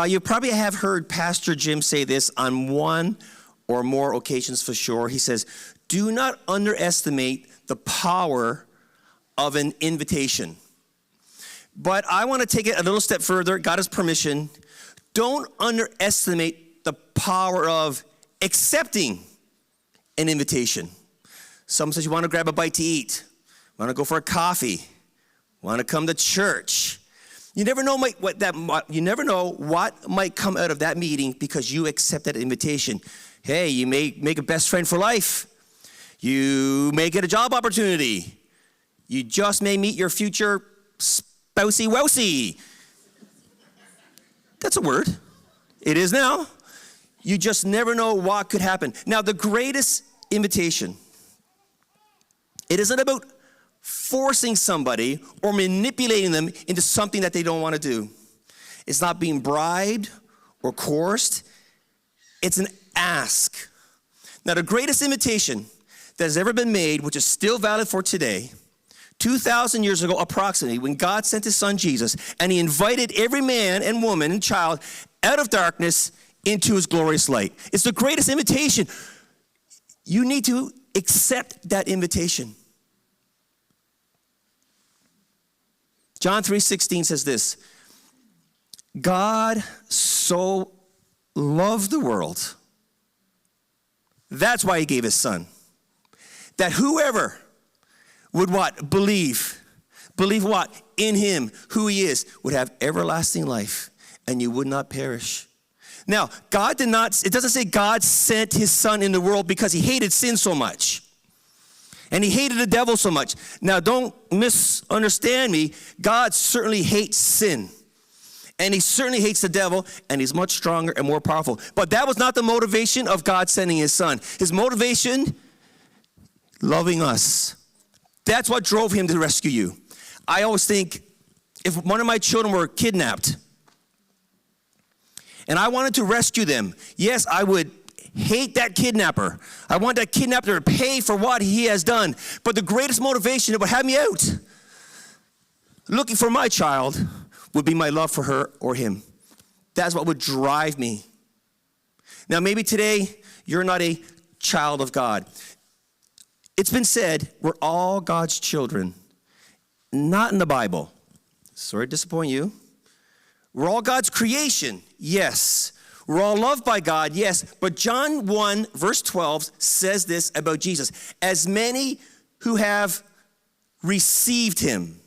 You probably have heard Pastor Jim say this on one or more occasions for sure. He says, do not underestimate the power of an invitation. But I want to take it a little step further. God has permission. Don't underestimate the power of accepting an invitation. Someone says you want to grab a bite to eat, want to go for a coffee, want to come to church. You never know what might come out of that meeting because you accept that invitation. Hey, you may make a best friend for life. You may get a job opportunity. You just may meet your future spousey wousey. That's a word. It is now. You just never know what could happen. Now, the greatest invitation, it isn't about forcing somebody or manipulating them into something that they don't want to do. It's not being bribed or coerced. It's an ask. Now, the greatest invitation that has ever been made, which is still valid for today, 2,000 years ago approximately, when God sent his son Jesus, and he invited every man and woman and child out of darkness into his glorious light. It's the greatest invitation. You need to accept that invitation. John 3:16 says this, God so loved the world. That's why he gave his son. That whoever would what? Believe what? In him, who he is, would have everlasting life, and you would not perish. Now, God did not, it doesn't say God sent his son in the world because he hated sin so much. And he hated the devil so much. Now, don't misunderstand me. God certainly hates sin. And he certainly hates the devil, and he's much stronger and more powerful. But that was not the motivation of God sending his son. His motivation, loving us. That's what drove him to rescue you. I always think, if one of my children were kidnapped, and I wanted to rescue them, yes, I would hate that kidnapper. I want that kidnapper to pay for what he has done. But the greatest motivation that would have me out looking for my child would be my love for her or him. That's what would drive me. Now, maybe today you're not a child of God. It's been said we're all God's children. Not in the Bible. Sorry to disappoint you. We're all God's creation. Yes. We're all loved by God. Yes. But John 1 verse 12 says this about Jesus. As many who have received him,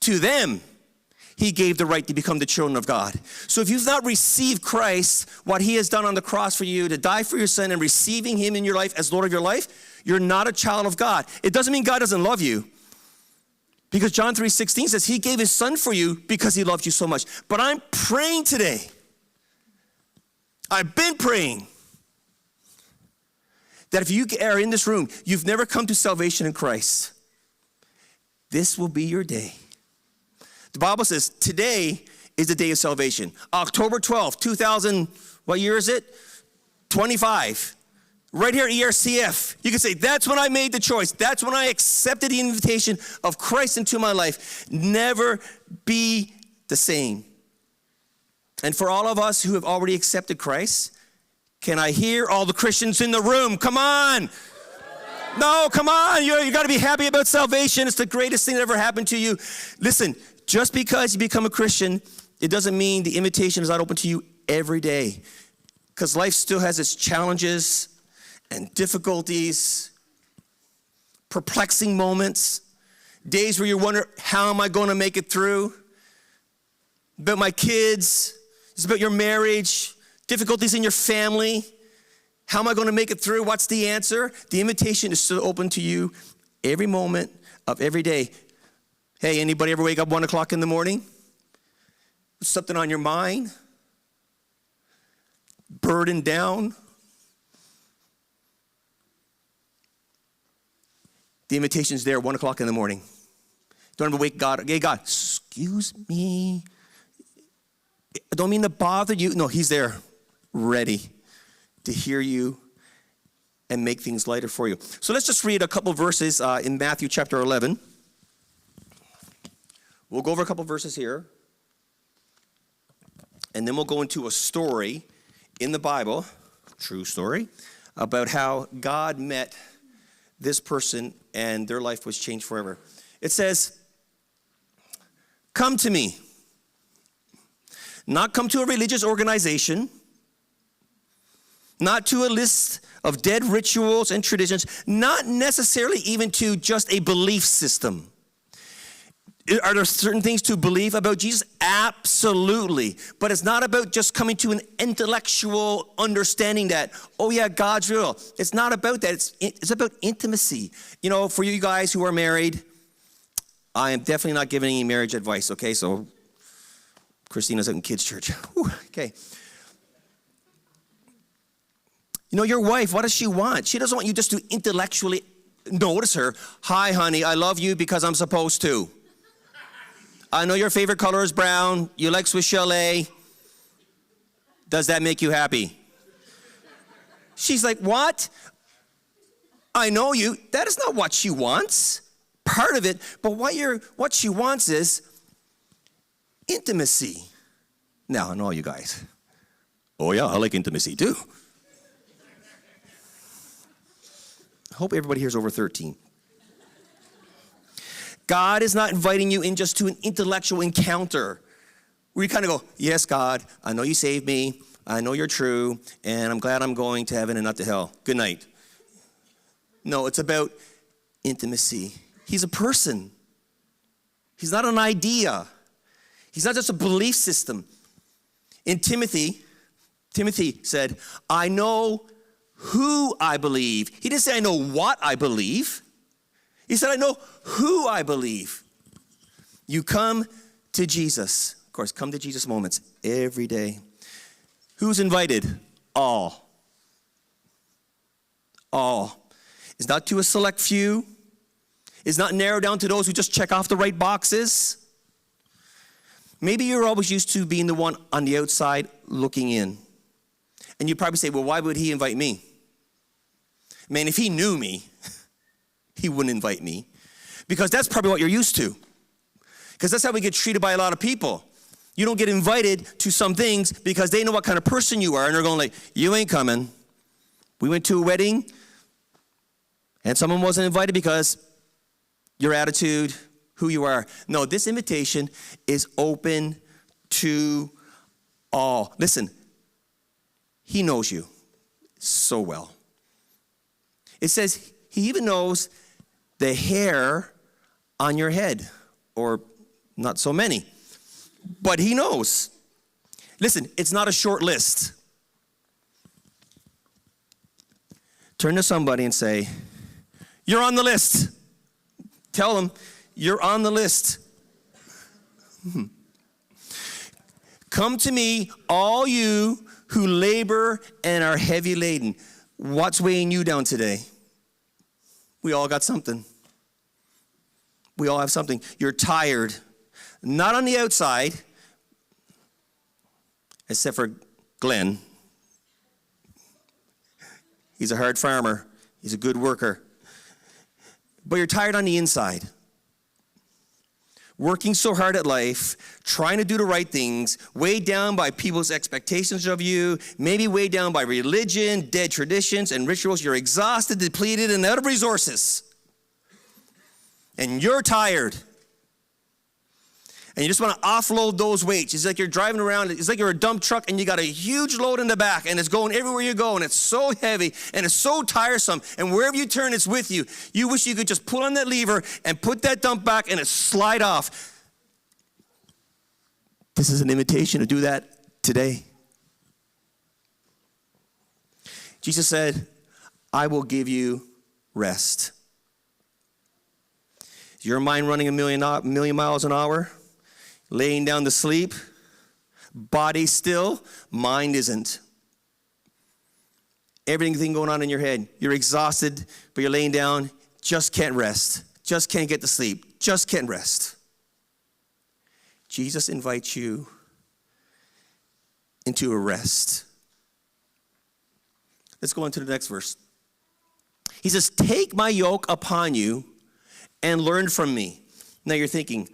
to them he gave the right to become the children of God. So if you've not received Christ, what he has done on the cross for you, to die for your sin and receiving him in your life as Lord of your life, you're not a child of God. It doesn't mean God doesn't love you. Because John 3:16 says he gave his son for you because he loved you so much. But I'm praying today. I've been praying that if you are in this room, you've never come to salvation in Christ, this will be your day. The Bible says today is the day of salvation. October 12th, 2000, what year is it? 25. Right here at ERCF, you can say, that's when I made the choice. That's when I accepted the invitation of Christ into my life. Never be the same. And for all of us who have already accepted Christ, can I hear all the Christians in the room? Come on. No, come on. You got to be happy about salvation. It's the greatest thing that ever happened to you. Listen, just because you become a Christian, it doesn't mean the invitation is not open to you every day. Because life still has its challenges and difficulties, perplexing moments, days where you wonder, how am I going to make it through? About my kids, it's about your marriage, difficulties in your family. How am I going to make it through? What's the answer? The invitation is still open to you every moment of every day. Hey, anybody ever wake up 1 o'clock in the morning? With something on your mind? Burdened down? The invitation's there 1 o'clock in the morning. Don't ever wake God. Hey, God, excuse me. I don't mean to bother you. No, he's there, ready to hear you and make things lighter for you. So let's just read a couple verses in Matthew chapter 11. We'll go over a couple verses here. and then we'll go into a story in the Bible, true story, about how God met this person and their life was changed forever. It says, come to me. Not come to a religious organization, not to a list of dead rituals and traditions, not necessarily even to just a belief system. Are there certain things to believe about Jesus? Absolutely. But it's not about just coming to an intellectual understanding that, oh yeah, God's real. It's not about that. It's about intimacy. You know, for you guys who are married, I am definitely not giving any marriage advice, okay? So Christina's out in kids' church. Whew, okay. You know, your wife, what does she want? She doesn't want you just to intellectually notice her. Hi, honey, I love you because I'm supposed to. I know your favorite color is brown. You like Swiss Chalet. Does that make you happy? She's like, what? I know you. That is not what she wants. Part of it, but what she wants is intimacy. Now, I know you guys. Oh yeah, I like intimacy too. I hope everybody here is over 13. God is not inviting you in just to an intellectual encounter where you kind of go, yes, God, I know you saved me. I know you're true, and I'm glad I'm going to heaven and not to hell. Good night. No, it's about intimacy. He's a person. He's not an idea. He's not just a belief system. In Timothy said, I know who I believe. He didn't say I know what I believe. He said, I know who I believe. You come to Jesus. Of course, come to Jesus moments every day. Who's invited? All. All. It's not to a select few. It's not narrowed down to those who just check off the right boxes. Maybe you're always used to being the one on the outside looking in. And you probably say, well, why would he invite me? Man, if he knew me, he wouldn't invite me. Because that's probably what you're used to. Because that's how we get treated by a lot of people. You don't get invited to some things because they know what kind of person you are. And they're going like, you ain't coming. We went to a wedding and someone wasn't invited because your attitude, who you are. No, this invitation is open to all. Listen, he knows you so well. It says he even knows the hair on your head, or not so many, but he knows. Listen, it's not a short list. Turn to somebody and say, you're on the list. Tell them, you're on the list. Come to me, all you who labor and are heavy laden. What's weighing you down today? We all got something. We all have something. You're tired. Not on the outside, except for Glenn. He's a hard farmer. He's a good worker. But you're tired on the inside. Working so hard at life, trying to do the right things, weighed down by people's expectations of you, maybe weighed down by religion, dead traditions, and rituals. You're exhausted, depleted, and out of resources. And you're tired. And you just want to offload those weights. It's like you're driving around. It's like you're a dump truck and you got a huge load in the back and it's going everywhere you go and it's so heavy and it's so tiresome. And wherever you turn, it's with you. You wish you could just pull on that lever and put that dump back and it slide off. This is an invitation to do that today. Jesus said, I will give you rest. Is your mind running a million miles an hour? Laying down to sleep, body still, mind isn't. Everything going on in your head. You're exhausted, but you're laying down, just can't rest. Just can't get to sleep. Just can't rest. Jesus invites you into a rest. Let's go on to the next verse. He says, take my yoke upon you and learn from me. Now you're thinking,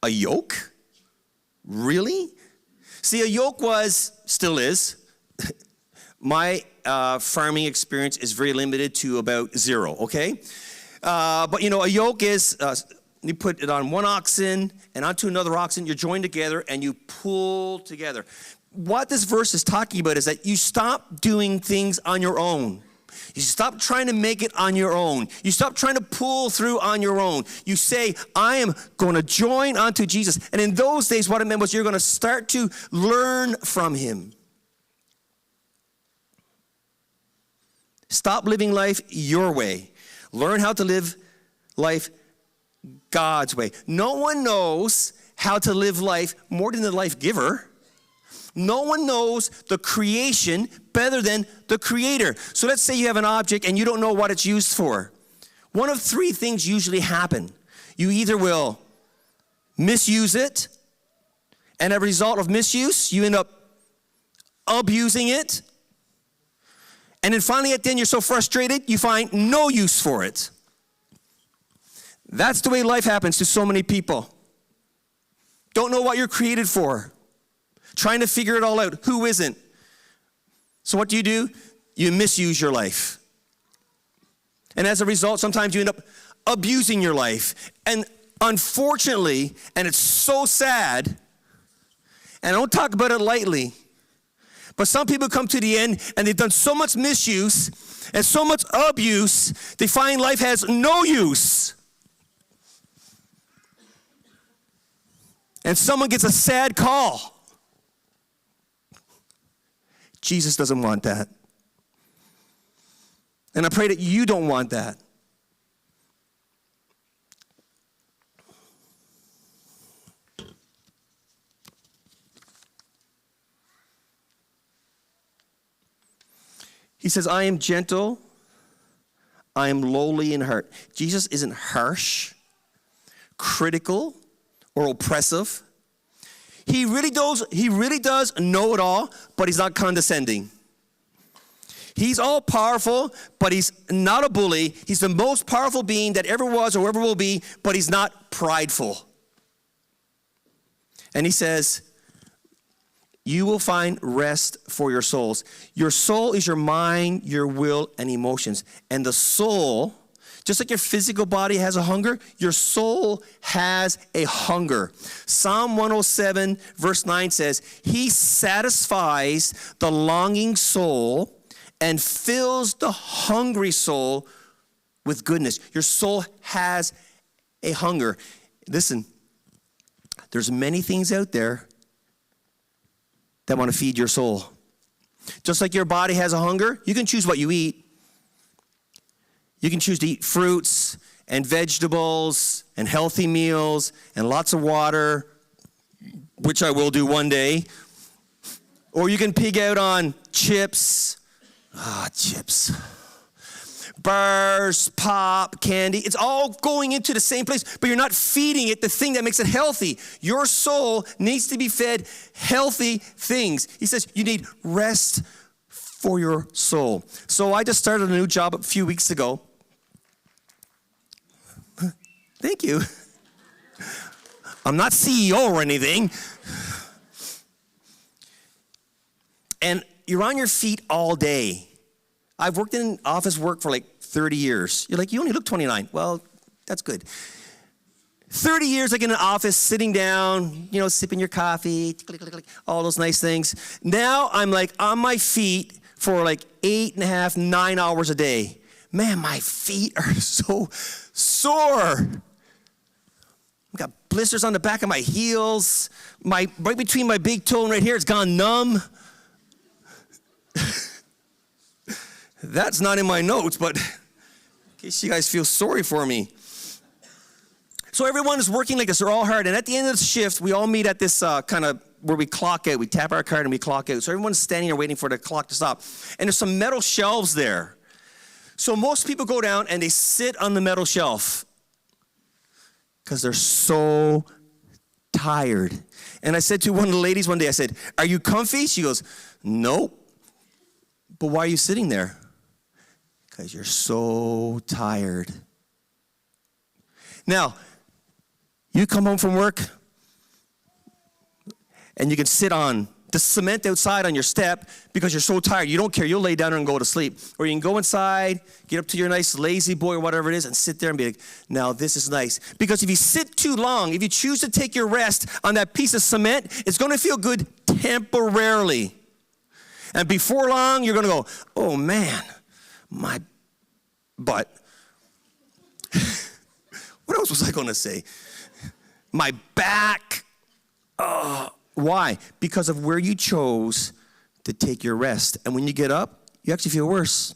a yoke? Really? See, a yoke still is. My farming experience is very limited to about 0, okay? But a yoke is, you put it on one oxen and onto another oxen, you're joined together and you pull together. What this verse is talking about is that you stop doing things on your own. You stop trying to make it on your own. You stop trying to pull through on your own. You say, I am going to join onto Jesus. And in those days, what it meant was you're going to start to learn from him. Stop living life your way. Learn how to live life God's way. No one knows how to live life more than the life giver. No one knows the creation better than the creator. So let's say you have an object and you don't know what it's used for. One of 3 things usually happen. You either will misuse it, and as a result of misuse, you end up abusing it. And then finally at the end, you're so frustrated, you find no use for it. That's the way life happens to so many people. Don't know what you're created for. Trying to figure it all out. Who isn't? So what do? You misuse your life. And as a result, sometimes you end up abusing your life. And unfortunately, and it's so sad, and I don't talk about it lightly, but some people come to the end and they've done so much misuse and so much abuse, they find life has no use. And someone gets a sad call. Jesus doesn't want that. And I pray that you don't want that. He says, I am gentle, I am lowly in heart. Jesus isn't harsh, critical, or oppressive. He really does know it all, but he's not condescending. He's all powerful, but he's not a bully. He's the most powerful being that ever was or ever will be, but he's not prideful. And he says, you will find rest for your souls. Your soul is your mind, your will, and emotions. And the soul, just like your physical body has a hunger, your soul has a hunger. Psalm 107 verse 9 says, he satisfies the longing soul and fills the hungry soul with goodness. Your soul has a hunger. Listen, there's many things out there that want to feed your soul. Just like your body has a hunger, you can choose what you eat. You can choose to eat fruits and vegetables and healthy meals and lots of water, which I will do one day. Or you can pig out on chips. Chips. Bars, pop, candy. It's all going into the same place, but you're not feeding it the thing that makes it healthy. Your soul needs to be fed healthy things. He says you need rest for your soul. So I just started a new job a few weeks ago. Thank you. I'm not CEO or anything. And you're on your feet all day. I've worked in office work for like 30 years. You're like, you only look 29. Well, that's good. 30 years like in an office, sitting down, sipping your coffee, all those nice things. Now I'm like on my feet for like 8.5, 9 hours a day. Man, my feet are so sore. I've got blisters on the back of my heels. Right between my big toe and right here, it's gone numb. That's not in my notes, but in case you guys feel sorry for me. So everyone is working like this. They're all hard. And at the end of the shift, we all meet at this kind of where we clock out. We tap our card and we clock out. So everyone's standing there waiting for the clock to stop. And there's some metal shelves there. So most people go down and they sit on the metal shelf because they're so tired. And I said to one of the ladies one day, I said, are you comfy? She goes, nope. But why are you sitting there? Because you're so tired. Now, you come home from work and you can sit on the cement outside on your step because you're so tired. You don't care. You'll lay down and go to sleep. Or you can go inside, get up to your nice lazy boy or whatever it is, and sit there and be like, now this is nice. Because if you sit too long, if you choose to take your rest on that piece of cement, it's going to feel good temporarily. And before long, you're going to go, oh man, my butt. What else was I going to say? My back. Why? Because of where you chose to take your rest. And when you get up, you actually feel worse.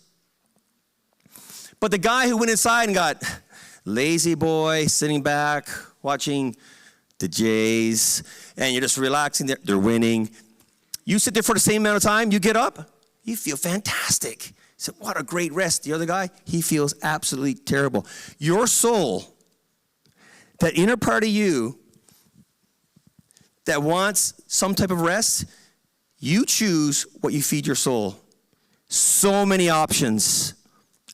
But the guy who went inside and got lazy boy, sitting back, watching the Jays, and you're just relaxing, they're winning. You sit there for the same amount of time, you get up, you feel fantastic. So what a great rest. The other guy, he feels absolutely terrible. Your soul, that inner part of you that wants some type of rest, you choose what you feed your soul. So many options.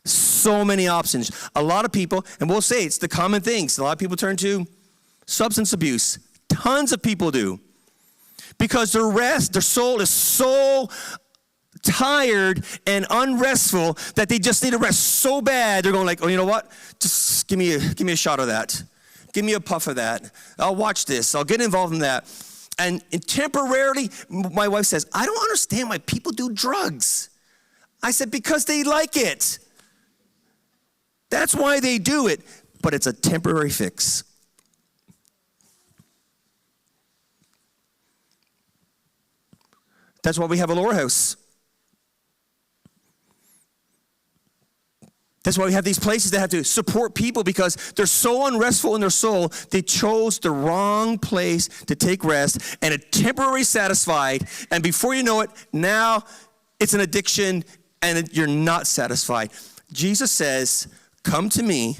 So many options. A lot of people, and we'll say it's the common things, a lot of people turn to substance abuse. Tons of people do. Because their soul is so tired and unrestful that they just need to rest so bad. They're going like, oh, you know what? Just give me a shot of that. Give me a puff of that. I'll watch this. I'll get involved in that. And temporarily, my wife says, I don't understand why people do drugs. I said, because they like it. That's why they do it. But it's a temporary fix. That's why we have a lower house. That's why we have these places that have to support people because they're so unrestful in their soul, they chose the wrong place to take rest and it temporarily satisfied. And before you know it, now it's an addiction and you're not satisfied. Jesus says, come to me,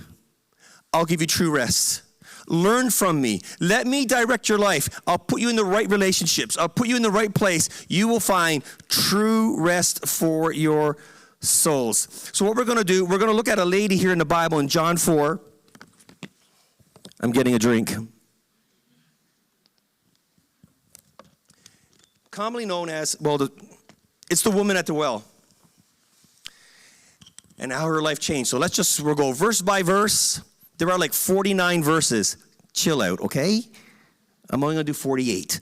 I'll give you true rest. Learn from me. Let me direct your life. I'll put you in the right relationships. I'll put you in the right place. You will find true rest for your souls. So what we're going to do, we're going to look at a lady here in the Bible in John 4. I'm getting a drink. Commonly known as, it's the woman at the well. And how her life changed. So we'll go verse by verse. There are like 49 verses. Chill out, okay? I'm only going to do 48.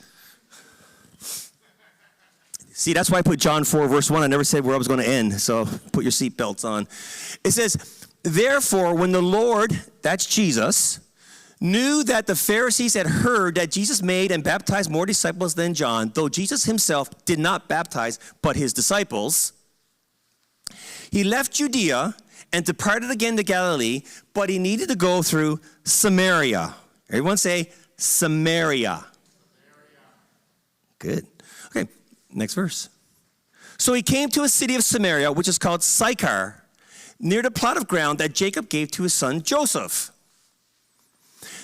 See, that's why I put John 4, verse 1. I never said where I was going to end, so put your seatbelts on. It says, therefore, when the Lord, that's Jesus, knew that the Pharisees had heard that Jesus made and baptized more disciples than John, though Jesus himself did not baptize, but his disciples, he left Judea and departed again to Galilee, but he needed to go through Samaria. Everyone say, Samaria. Good. Okay, next verse. So he came to a city of Samaria, which is called Sychar, near the plot of ground that Jacob gave to his son Joseph.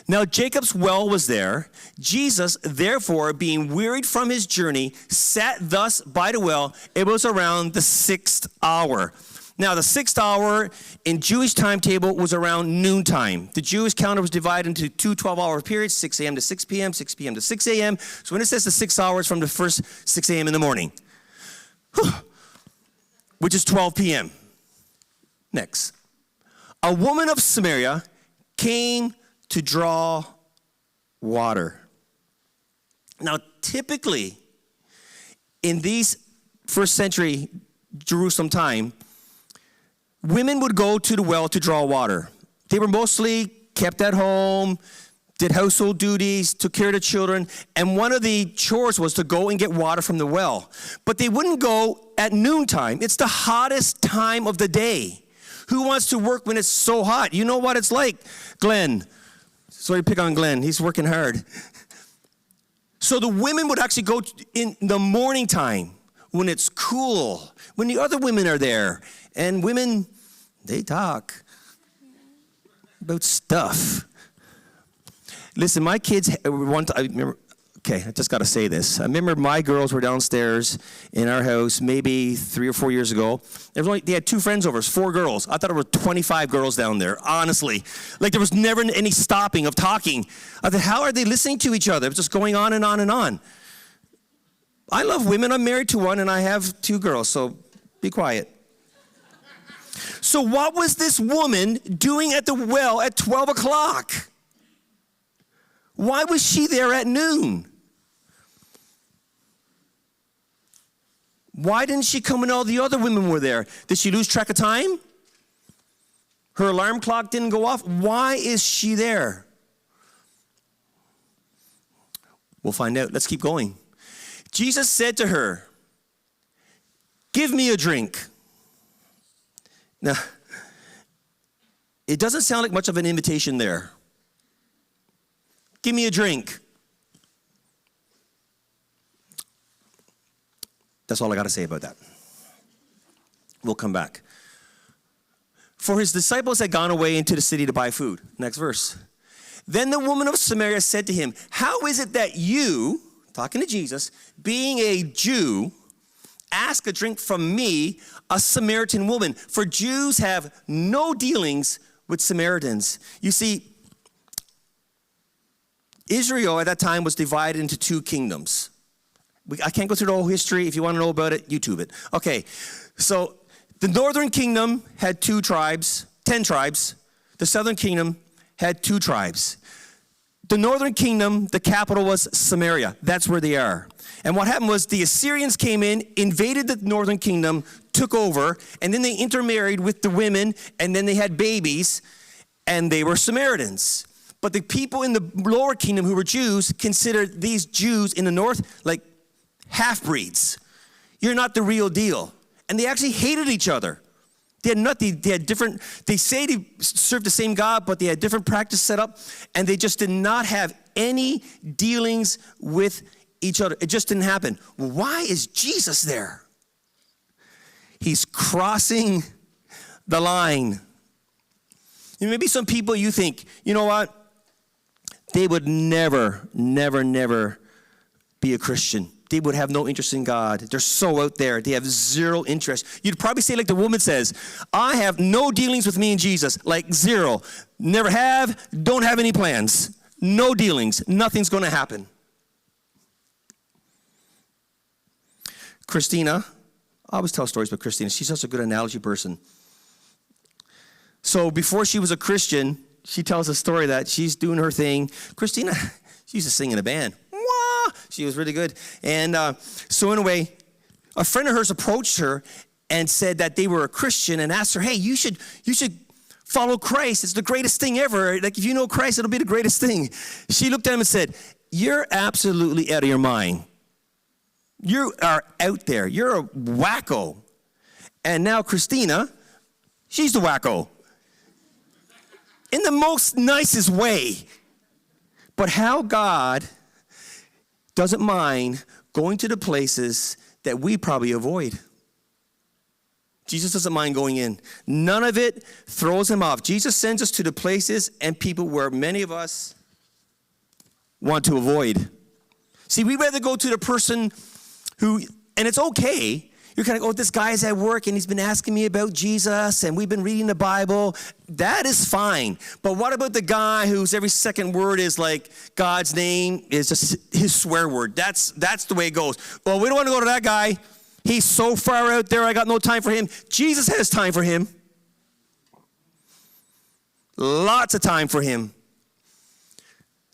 Now Jacob's well was there. Jesus, therefore, being wearied from his journey, sat thus by the well. It was around the 6th hour. Now, the 6th hour in Jewish timetable was around noontime. The Jewish calendar was divided into two 12-hour periods, 6 a.m. to 6 p.m., 6 p.m. to 6 a.m. So when it says the 6 hours from the first 6 a.m. in the morning, which is 12 p.m. Next. A woman of Samaria came to draw water. Now, typically, in these first century Jerusalem time, women would go to the well to draw water. They were mostly kept at home, did household duties, took care of the children, and one of the chores was to go and get water from the well. But they wouldn't go at noontime. It's the hottest time of the day. Who wants to work when it's so hot? You know what it's like, Glenn. Sorry to pick on Glenn. He's working hard. So the women would actually go in the morning time when it's cool, when the other women are there. And women, they talk about stuff. Listen, my kids, I remember, okay, I just got to say this. I remember my girls were downstairs in our house maybe 3 or 4 years ago. They had 2 friends over, 4 girls. I thought there were 25 girls down there, honestly. Like there was never any stopping of talking. I thought, how are they listening to each other? It was just going on and on and on. I love women. I'm married to one, and I have 2 girls, so be quiet. So what was this woman doing at the well at 12 o'clock? Why was she there at noon? Why didn't she come when all the other women were there? Did she lose track of time? Her alarm clock didn't go off. Why is she there? We'll find out. Let's keep going. Jesus said to her, "Give me a drink." Now, it doesn't sound like much of an invitation there. Give me a drink. That's all I got to say about that. We'll come back. For his disciples had gone away into the city to buy food. Next verse. Then the woman of Samaria said to him, "How is it that you," talking to Jesus, "being a Jew, ask a drink from me, a Samaritan woman? For Jews have no dealings with Samaritans." You see, Israel at that time was divided into 2 kingdoms. I can't go through the whole history. If you want to know about it, YouTube it. Okay, so the northern kingdom had 2 tribes, 10 tribes. The southern kingdom had 2 tribes. The northern kingdom, the capital was Samaria. That's where they are. And what happened was the Assyrians came in, invaded the northern kingdom, took over, and then they intermarried with the women, and then they had babies, and they were Samaritans. But the people in the lower kingdom who were Jews considered these Jews in the north like half-breeds. You're not the real deal. And they actually hated each other. They had different, they say they served the same God, but they had different practice set up, and they just did not have any dealings with each other. It just didn't happen. Why is Jesus there? He's crossing the line. And maybe some people you think, you know what? They would never, never, never be a Christian. They would have no interest in God. They're so out there. They have zero interest. You'd probably say like the woman says, "I have no dealings with me and Jesus." Like 0. Never have, don't have any plans. No dealings. Nothing's going to happen. Christina, I always tell stories about Christina. She's such a good analogy person. So before she was a Christian, she tells a story that she's doing her thing. Christina, she used to sing in a band. She was really good. And so anyway, a friend of hers approached her and said that they were a Christian and asked her, "Hey, you should follow Christ. It's the greatest thing ever. Like if you know Christ, it'll be the greatest thing." She looked at him and said, "You're absolutely out of your mind. You are out there. You're a wacko." And now Christina, she's the wacko. In the most nicest way. But how God doesn't mind going to the places that we probably avoid. Jesus doesn't mind going in. None of it throws him off. Jesus sends us to the places and people where many of us want to avoid. See, we'd rather go to the person who, and it's okay. You're kind of, "Oh, this guy's at work and he's been asking me about Jesus and we've been reading the Bible." That is fine. But what about the guy whose every second word is like God's name is just his swear word? That's the way it goes. "Well, we don't want to go to that guy. He's so far out there, I got no time for him." Jesus has time for him. Lots of time for him.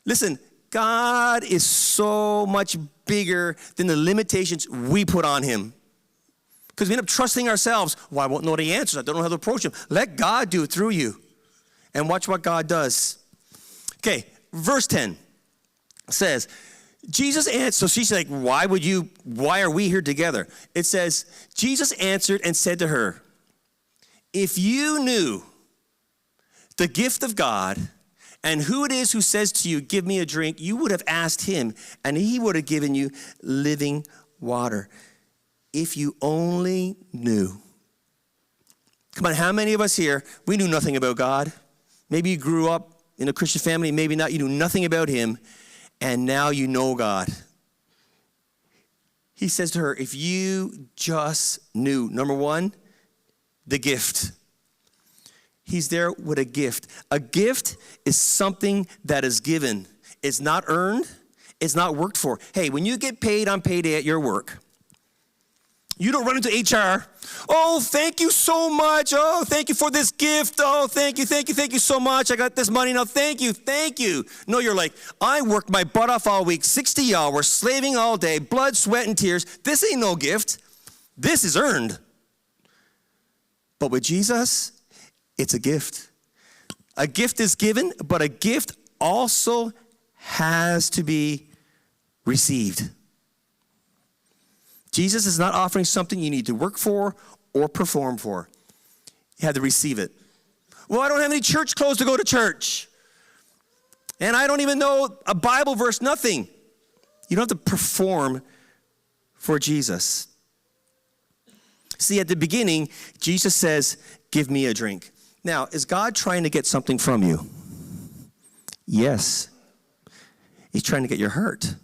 Listen, God is so much bigger than the limitations we put on him. Because we end up trusting ourselves. "Well, I won't know the answers. I don't know how to approach him." Let God do it through you. And watch what God does. Okay, verse 10 says, Jesus answered, so she's like, why are we here together? It says, Jesus answered and said to her, "If you knew the gift of God and who it is who says to you, 'Give me a drink,' you would have asked him and he would have given you living water." If you only knew. Come on, how many of us here, we knew nothing about God? Maybe you grew up in a Christian family, maybe not, you knew nothing about him, and now you know God. He says to her, if you just knew, number 1, the gift. He's there with a gift. A gift is something that is given. It's not earned. is not worked for. Hey, when you get paid on payday at your work, you don't run into HR. Oh, thank you so much. Oh, thank you for this gift. Oh, thank you so much. I got this money now. Thank you. No, you're like, I worked my butt off all week, 60 hours, slaving all day, blood, sweat, and tears. This ain't no gift. This is earned. But with Jesus, it's a gift. A gift is given, but a gift also has to be received. Jesus is not offering something you need to work for or perform for. You have to receive it. Well, I don't have any church clothes to go to church. And I don't even know a Bible verse, nothing. You don't have to perform for Jesus. See, at the beginning, Jesus says, give me a drink. Now, is God trying to get something from you? Yes. He's trying to get your heart.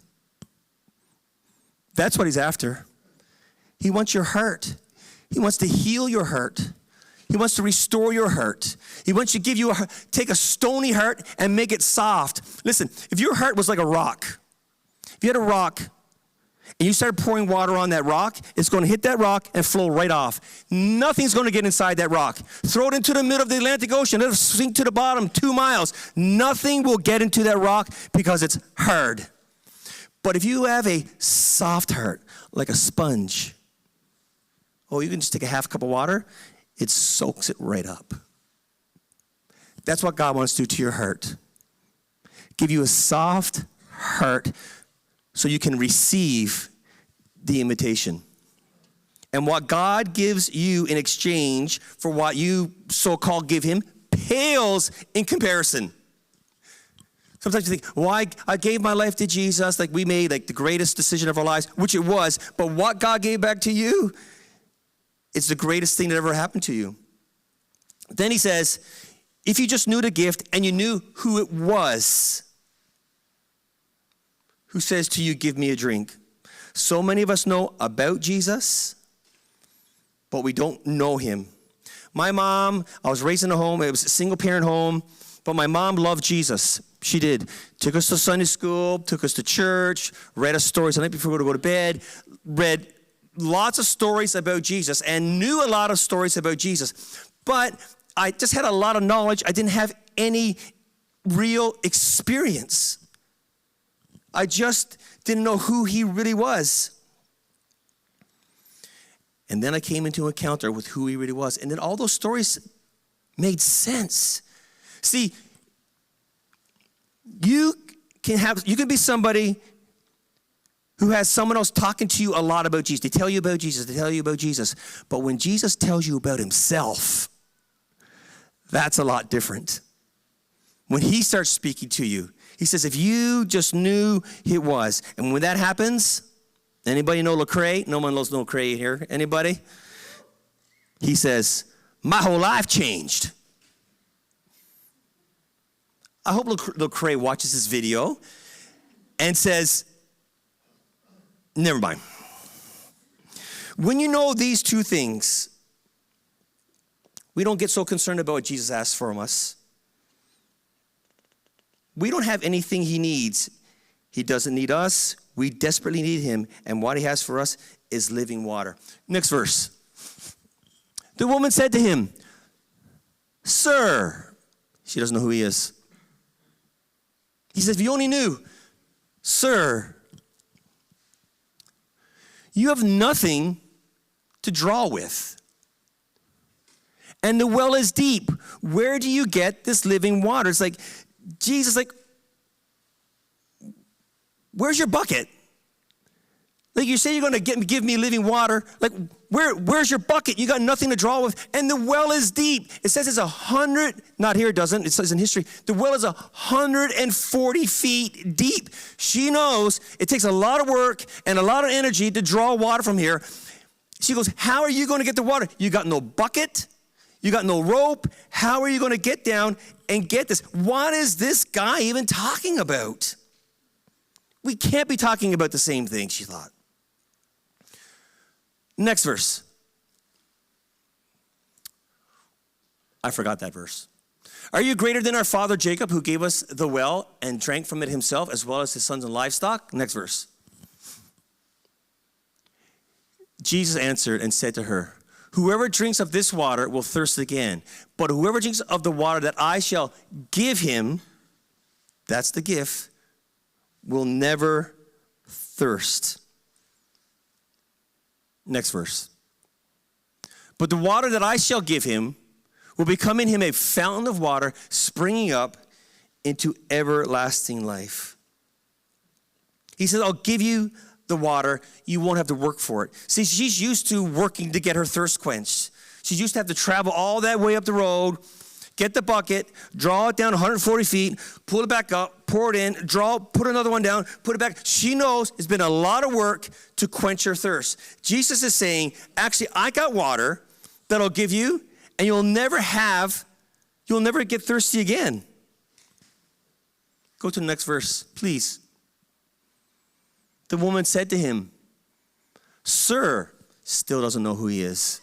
That's what he's after. He wants your heart. He wants to heal your heart. He wants to restore your heart. He wants to give you take a stony heart and make it soft. Listen, if your heart was like a rock, if you had a rock and you started pouring water on that rock, it's going to hit that rock and flow right off. Nothing's going to get inside that rock. Throw it into the middle of the Atlantic Ocean. Let it sink to the bottom 2 miles. Nothing will get into that rock because it's hard. But if you have a soft heart, like a sponge, oh, you can just take a half cup of water, it soaks it right up. That's what God wants to do to your heart. Give you a soft heart so you can receive the invitation. And what God gives you in exchange for what you so-called give him pales in comparison. Sometimes you think, well, I gave my life to Jesus, like we made like the greatest decision of our lives, which it was, but what God gave back to you, it's the greatest thing that ever happened to you. Then he says, if you just knew the gift and you knew who it was, who says to you, give me a drink. So many of us know about Jesus, but we don't know him. My mom, I was raised in a home, it was a single parent home, but my mom loved Jesus. She did. Took us to Sunday school, took us to church, read us stories the night before we were to go to bed, read lots of stories about Jesus and knew a lot of stories about Jesus. But I just had a lot of knowledge. I didn't have any real experience. I just didn't know who he really was. And then I came into an encounter with who he really was. And then all those stories made sense. See, you can be somebody who has someone else talking to you a lot about Jesus. They tell you about Jesus. But when Jesus tells you about himself, that's a lot different. When he starts speaking to you, he says, if you just knew it was. And when that happens, anybody know Lecrae? No one knows Lecrae here. Anybody? He says, my whole life changed. I hope Lecrae watches this video and says, never mind. When you know these two things, we don't get so concerned about what Jesus asks from us. We don't have anything he needs. He doesn't need us. We desperately need him. And what he has for us is living water. Next verse. The woman said to him, Sir. She doesn't know who he is. He says, if you only knew, Sir, you have nothing to draw with. And the well is deep. Where do you get this living water? It's like, Jesus, like, where's your bucket? Like, you say you're going to give me living water. Like, where's your bucket? You got nothing to draw with. And the well is deep. It says it's 100, not here it doesn't. It says in history, the well is 140 feet deep. She knows it takes a lot of work and a lot of energy to draw water from here. She goes, how are you going to get the water? You got no bucket. You got no rope. How are you going to get down and get this? What is this guy even talking about? We can't be talking about the same thing, she thought. Next verse. I forgot that verse. Are you greater than our father Jacob, who gave us the well and drank from it himself, as well as his sons and livestock? Next verse. Jesus answered and said to her, whoever drinks of this water will thirst again. But whoever drinks of the water that I shall give him, that's the gift, will never thirst. Next verse. But the water that I shall give him will become in him a fountain of water springing up into everlasting life. He says, I'll give you the water. You won't have to work for it. See, she's used to working to get her thirst quenched. She's used to have to travel all that way up the road, get the bucket, draw it down 140 feet, pull it back up, pour it in, put another one down, put it back. She knows it's been a lot of work to quench her thirst. Jesus is saying, actually, I got water that I'll give you, and you'll never get thirsty again. Go to the next verse, please. The woman said to him, Sir, still doesn't know who he is.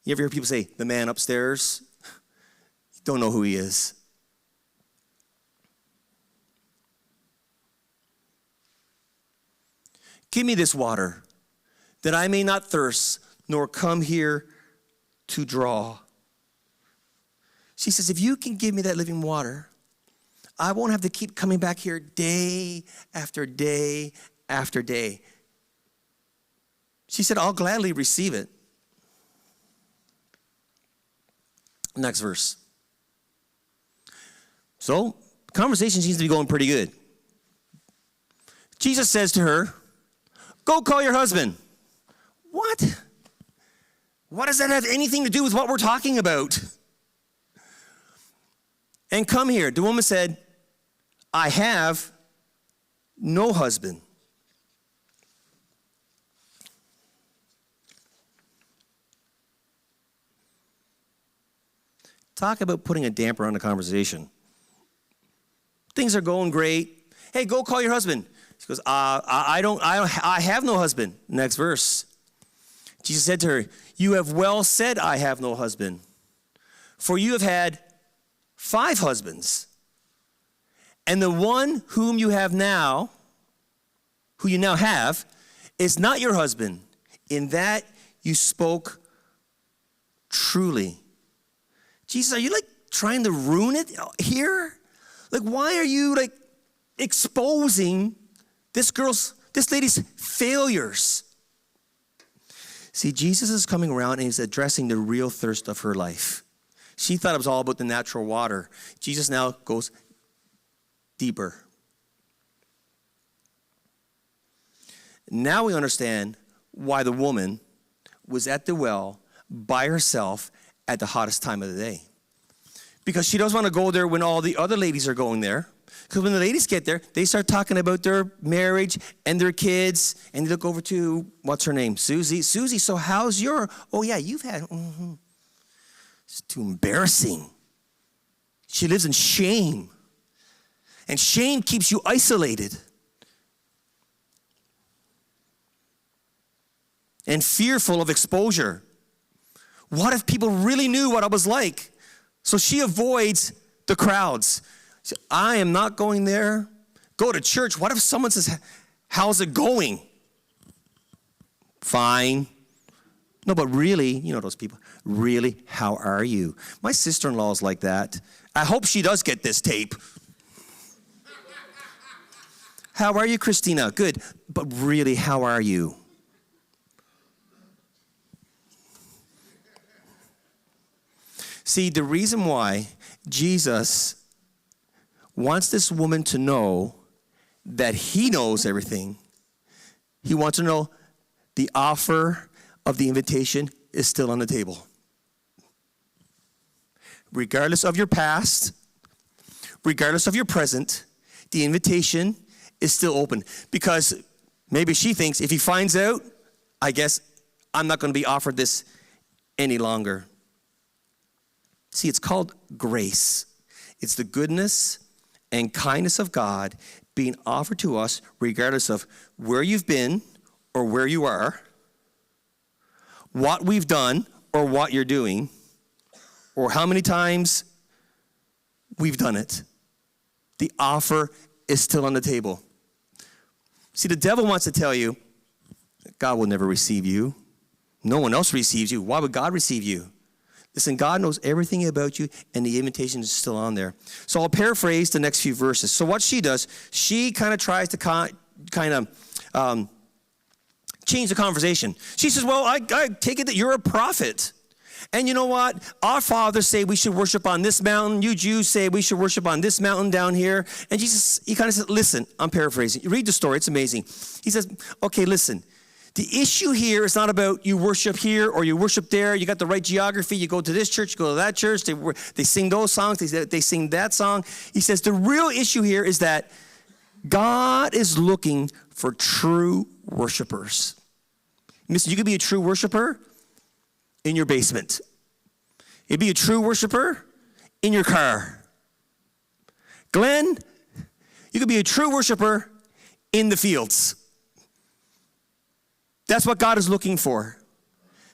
You ever hear people say, the man upstairs? Don't know who he is. Give me this water, that I may not thirst, nor come here to draw. She says, if you can give me that living water, I won't have to keep coming back here day after day after day. She said, I'll gladly receive it. Next verse. So, conversation seems to be going pretty good. Jesus says to her, go call your husband. What? What does that have anything to do with what we're talking about? And come here. The woman said, I have no husband. Talk about putting a damper on the conversation. Things are going great. Hey, go call your husband. She goes, I have no husband. Next verse. Jesus said to her, you have well said, I have no husband. For you have had 5 husbands. And the one whom you have now, who you now have, is not your husband. In that you spoke truly. Jesus, are you like trying to ruin it here? Like, why are you like exposing this lady's failures? See, Jesus is coming around and he's addressing the real thirst of her life. She thought it was all about the natural water. Jesus now goes deeper. Now we understand why the woman was at the well by herself at the hottest time of the day. Because she doesn't want to go there when all the other ladies are going there. Because when the ladies get there, they start talking about their marriage and their kids. And they look over to, what's her name? Susie. Susie, so how's your, oh yeah, you've had, It's too embarrassing. She lives in shame. And shame keeps you isolated. And fearful of exposure. What if people really knew what I was like? So she avoids the crowds. She, I am not going there. Go to church. What if someone says, how's it going? Fine. No, but really, you know those people. Really, how are you? My sister-in-law is like that. I hope she does get this tape. How are you, Christina? Good. But really, how are you? See, the reason why Jesus wants this woman to know that he knows everything, he wants to know the offer of the invitation is still on the table. Regardless of your past, regardless of your present, the invitation is still open. Because maybe she thinks if he finds out, I guess I'm not going to be offered this any longer. See, it's called grace. It's the goodness and kindness of God being offered to us regardless of where you've been or where you are, what we've done or what you're doing, or how many times we've done it. The offer is still on the table. See, the devil wants to tell you, God will never receive you. No one else receives you. Why would God receive you? Listen, God knows everything about you, and the invitation is still on there. So I'll paraphrase the next few verses. So what she does, she kind of tries to change the conversation. She says, well, I take it that you're a prophet. And you know what? Our fathers say we should worship on this mountain. You Jews say we should worship on this mountain down here. And Jesus, he kind of said, listen, I'm paraphrasing. You read the story. It's amazing. He says, okay, listen. The issue here is not about you worship here or you worship there. You got the right geography. You go to this church, you go to that church. They sing those songs. They sing that song. He says the real issue here is that God is looking for true worshipers. Listen, you could be a true worshiper in your basement. You'd be a true worshiper in your car. Glenn, you could be a true worshiper in the fields. That's what God is looking for.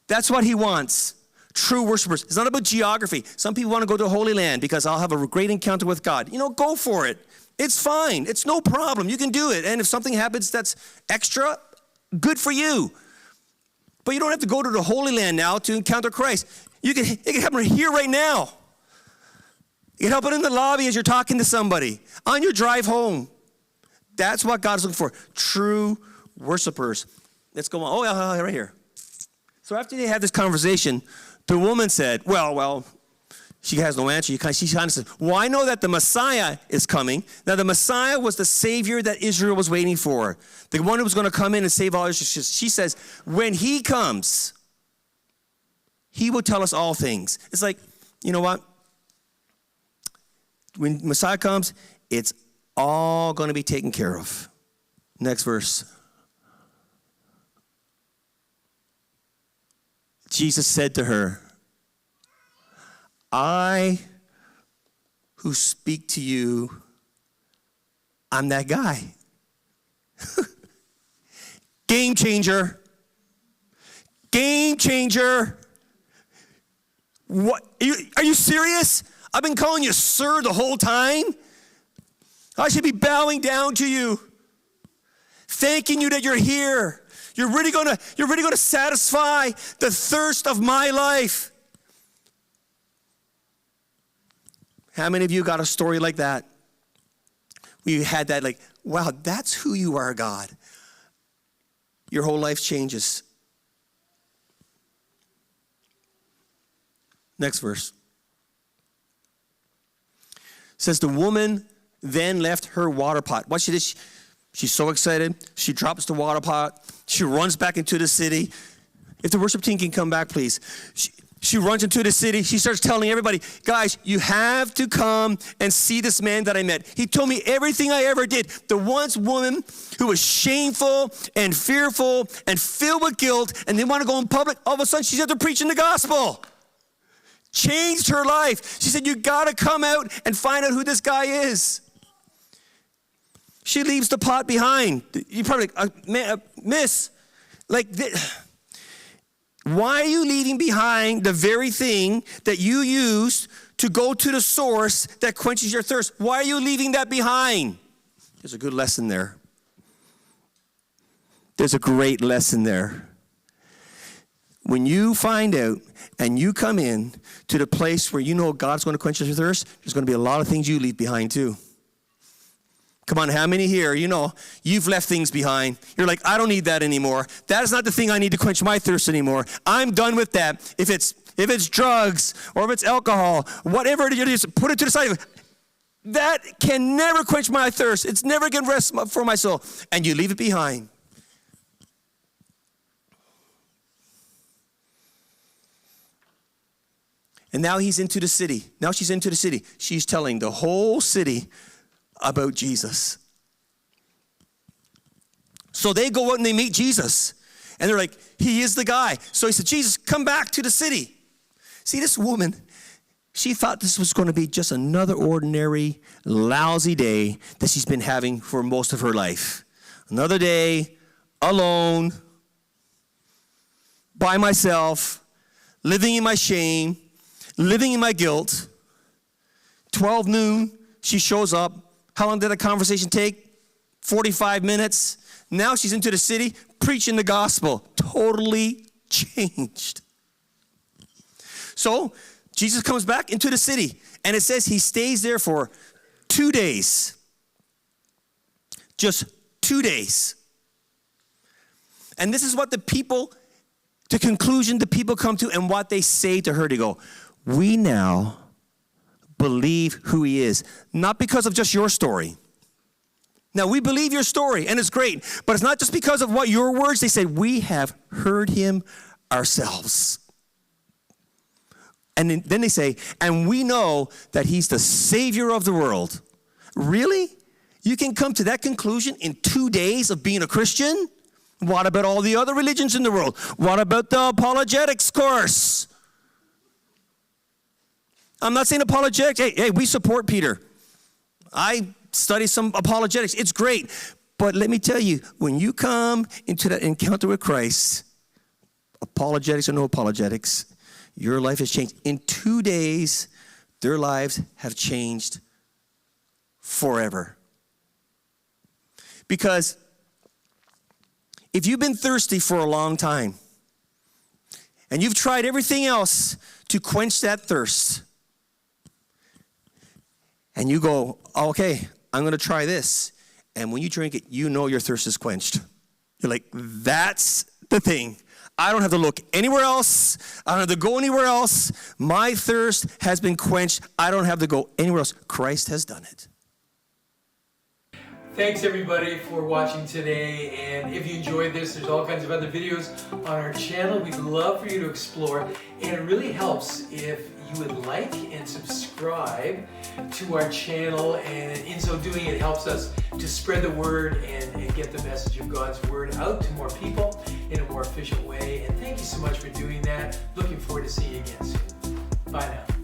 That's what he wants. True worshipers. It's not about geography. Some people want to go to Holy Land because I'll have a great encounter with God. Go for it. It's fine. It's no problem. You can do it. And if something happens that's extra, good for you. But you don't have to go to the Holy Land now to encounter Christ. It can happen here right now. You can help it in the lobby as you're talking to somebody, on your drive home. That's what God's looking for. True worshipers. Let's go on. Oh, yeah, right here. So after they had this conversation, the woman said, well, she has no answer. She kind of says, well, I know that the Messiah is coming. Now, the Messiah was the Savior that Israel was waiting for. The one who was going to come in and save all Israel. She says, when he comes, he will tell us all things. It's like, you know what? When Messiah comes, it's all going to be taken care of. Next verse. Jesus said to her, I who speak to you, I'm that guy. Game changer. Game changer. What? Are you serious? I've been calling you sir the whole time. I should be bowing down to you, thanking you that you're here. You're really gonna satisfy the thirst of my life. How many of you got a story like that? We had that like, wow, that's who you are, God. Your whole life changes. Next verse. It says the woman then left her water pot. What she did, she's so excited. She drops the water pot. She runs back into the city. If the worship team can come back, please. She runs into the city. She starts telling everybody, guys, you have to come and see this man that I met. He told me everything I ever did. The once woman who was shameful and fearful and filled with guilt and didn't want to go in public, all of a sudden she's out there preaching the gospel. Changed her life. She said, you got to come out and find out who this guy is. She leaves the pot behind. You probably, miss, like this. Why are you leaving behind the very thing that you used to go to the source that quenches your thirst? Why are you leaving that behind? There's a good lesson there. There's a great lesson there. When you find out and you come in to the place where you know God's going to quench your thirst, there's going to be a lot of things you leave behind too. Come on, how many here, you've left things behind. You're like, I don't need that anymore. That is not the thing I need to quench my thirst anymore. I'm done with that. If it's drugs or if it's alcohol, whatever it is, put it to the side. That can never quench my thirst. It's never going to rest for my soul. And you leave it behind. And now he's into the city. Now she's into the city. She's telling the whole city about Jesus. So they go out and they meet Jesus. And they're like, he is the guy. So he said, Jesus, come back to the city. See, this woman, she thought this was going to be just another ordinary, lousy day that she's been having for most of her life. Another day, alone, by myself, living in my shame, living in my guilt. 12 noon, she shows up. How long did the conversation take? 45 minutes. Now she's into the city preaching the gospel. Totally changed. So Jesus comes back into the city, and it says he stays there for 2 days. Just 2 days. And this is what the conclusion the people come to, and what they say to her. They go, we now believe who he is. Not because of just your story. Now, we believe your story, and it's great. But it's not just because of what your words. They say, we have heard him ourselves. And then they say, and we know that he's the Savior of the world. Really? You can come to that conclusion in 2 days of being a Christian? What about all the other religions in the world? What about the apologetics course? I'm not saying apologetics. Hey, we support Peter. I study some apologetics. It's great. But let me tell you, when you come into that encounter with Christ, apologetics or no apologetics, your life has changed. In 2 days, their lives have changed forever. Because if you've been thirsty for a long time, and you've tried everything else to quench that thirst, and you go, okay, I'm going to try this. And when you drink it, you know your thirst is quenched. You're like, that's the thing. I don't have to look anywhere else. I don't have to go anywhere else. My thirst has been quenched. I don't have to go anywhere else. Christ has done it. Thanks everybody for watching today, and if you enjoyed this, there's all kinds of other videos on our channel we'd love for you to explore, and it really helps if you would like and subscribe to our channel, and in so doing it helps us to spread the word and get the message of God's word out to more people in a more efficient way. And thank you so much for doing that. Looking forward to seeing you again soon. Bye now.